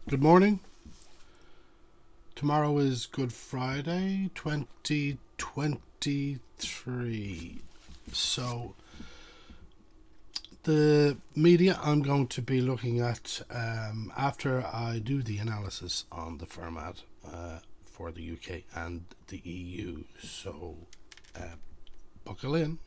Good morning. Tomorrow is Good Friday, 2023. So, the media I'm going to be looking at after I do the analysis on the Firmod for the UK and the EU. So, uh, buckle in.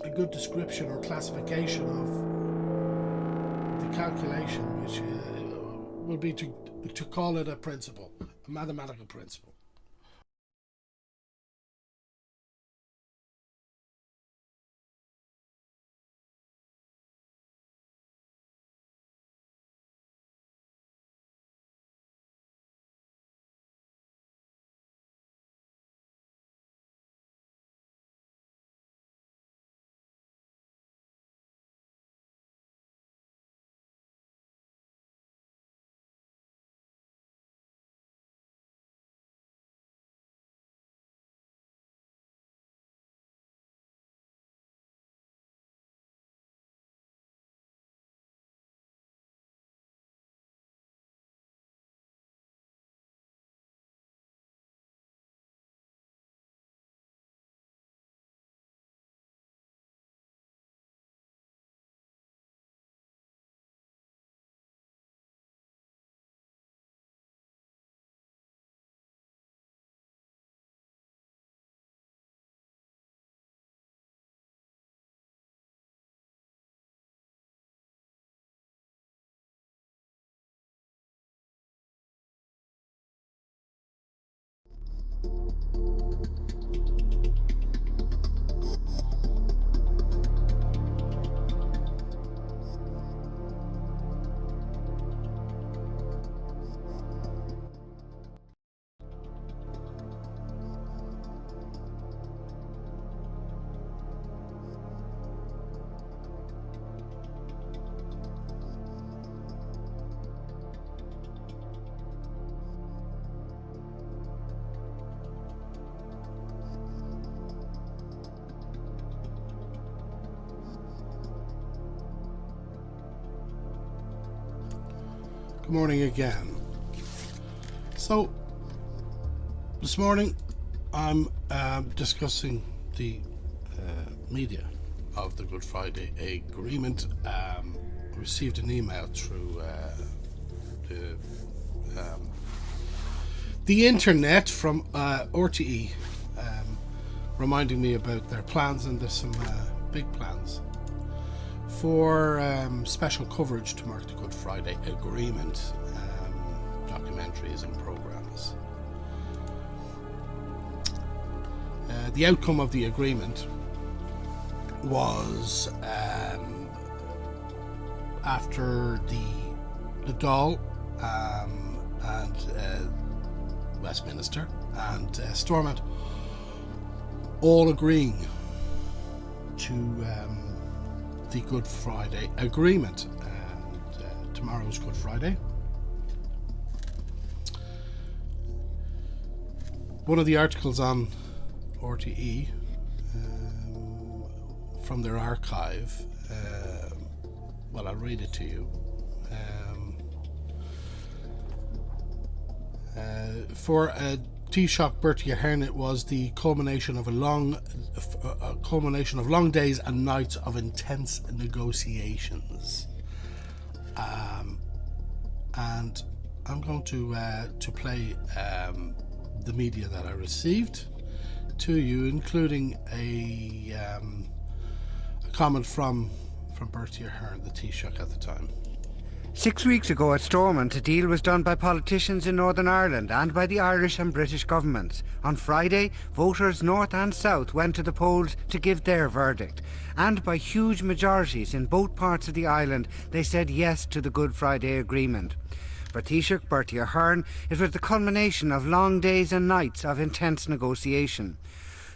A good description or classification of the calculation, which will be to call it a principle, a mathematical principle. Good morning again. So, this morning I'm discussing the media of the Good Friday Agreement. I received an email through the internet from RTE reminding me about their plans, and there's some big plans for special coverage to mark the Good Friday Agreement, documentaries and programs. The outcome of the agreement was after the Dáil and Westminster and Stormont all agreeing to the Good Friday Agreement, and tomorrow's Good Friday. One of the articles on RTE from their archive, well, I'll read it to you. For Taoiseach Bertie Ahern, it was the culmination of long days and nights of intense negotiations. And I'm going to play the media that I received to you, including a comment from Bertie Ahern, the Taoiseach at the time. 6 weeks ago at Stormont, a deal was done by politicians in Northern Ireland and by the Irish and British governments. On Friday, voters north and south went to the polls to give their verdict. And by huge majorities in both parts of the island, they said yes to the Good Friday Agreement. For Taoiseach Bertie Ahern, it was the culmination of long days and nights of intense negotiation.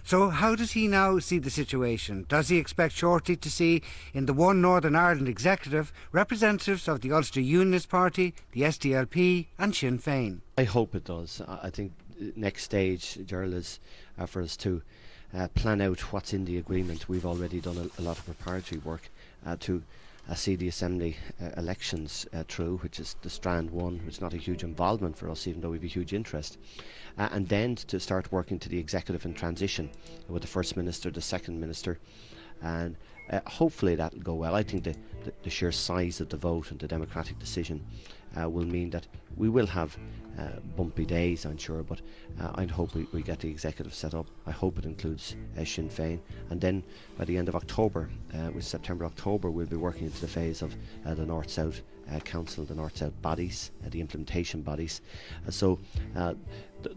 So how does he now see the situation? Does he expect shortly to see in the One Northern Ireland executive representatives of the Ulster Unionist Party, the SDLP and Sinn Féin? I hope it does. I think next stage, Gerald, is for us to plan out what's in the agreement. We've already done a lot of preparatory work to see the Assembly elections through, which is the strand one, which is not a huge involvement for us, even though we have a huge interest. And then to start working to the executive in transition with the First Minister, the Second Minister, and hopefully that'll go well. I think the sheer size of the vote and the democratic decision will mean that we will have bumpy days, I'm sure, but I hope we get the executive set up. I hope it includes Sinn Féin, and then by the end of October, with September-October, we'll be working into the phase of the North-South Council, the North-South bodies, the implementation bodies. So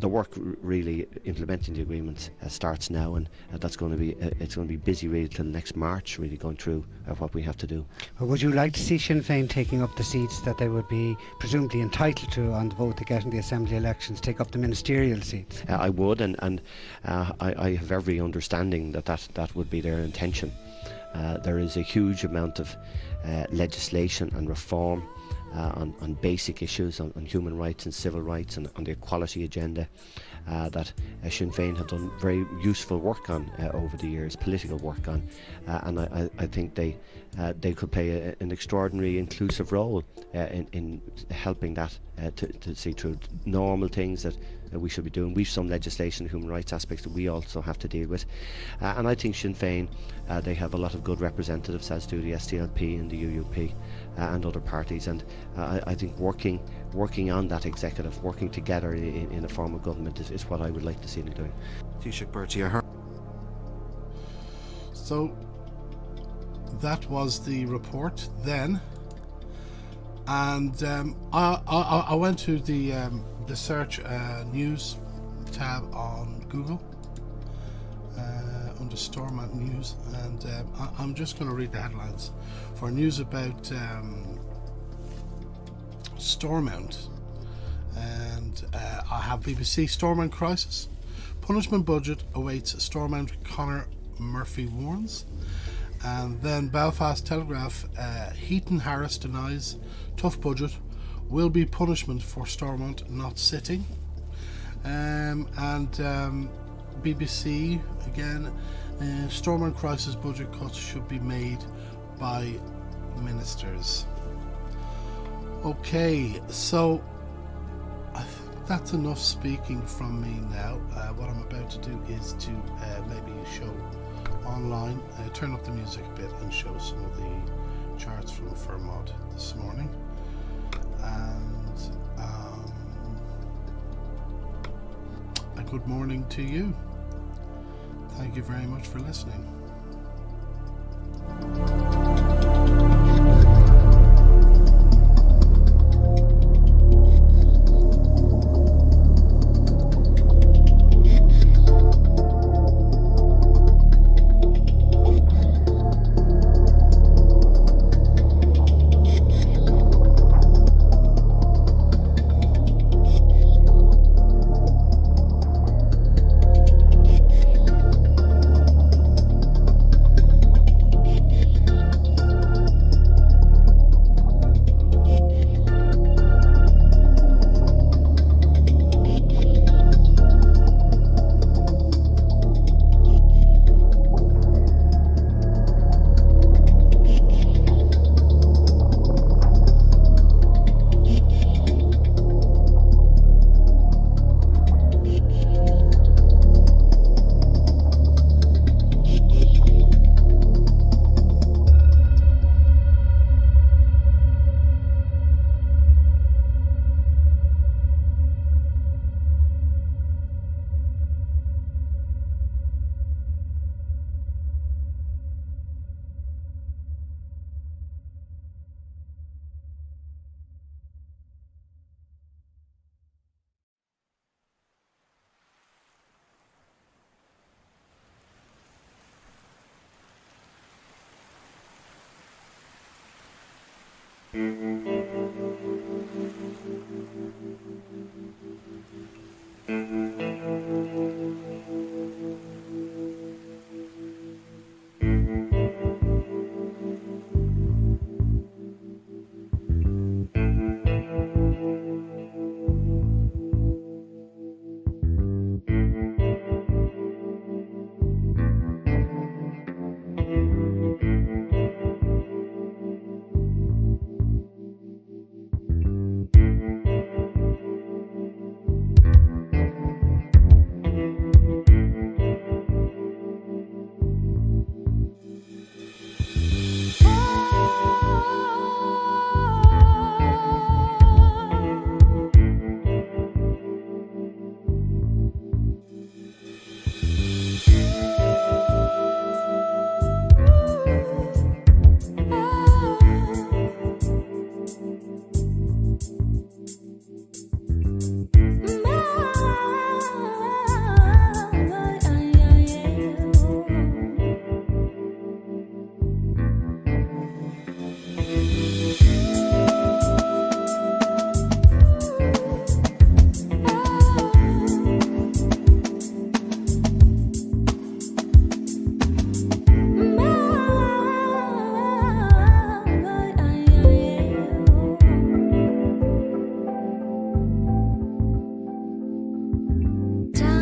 the work really implementing the agreement starts now, and that's going to be it's going to be busy really till next March, really going through what we have to do. Would you like to see Sinn Féin taking up the seats that they would be presumably entitled to on the vote they get in the Assembly elections, take up the ministerial seats? I would, and I have every understanding that would be their intention. There is a huge amount of legislation and reform on basic issues, on human rights and civil rights, and on the equality agenda that Sinn Féin have done very useful work on over the years, political work on, and I think they could play an extraordinary inclusive role in helping that to see through normal things that we should be doing. We've some legislation, human rights aspects that we also have to deal with, and I think Sinn Féin, they have a lot of good representatives, as do the SDLP and the UUP and other parties, and I think working on that executive, working together in a form of government is what I would like to see them doing. Taoiseach Bertie Ahern. So that was the report then, and I went to the search news tab on Google under Stormont News, and I'm just going to read the headlines for news about Stormont, and I have BBC Stormont crisis, punishment budget awaits Stormont, Conor Murphy warns. And then Belfast Telegraph, Heaton Harris denies tough budget, will be punishment for Stormont not sitting. And BBC again, Stormont crisis budget cuts should be made by ministers. Okay, so I think that's enough speaking from me now. What I'm about to do is to maybe show online, turn up the music a bit and show some of the charts from Firmod this morning. And a good morning to you. Thank you very much for listening. Time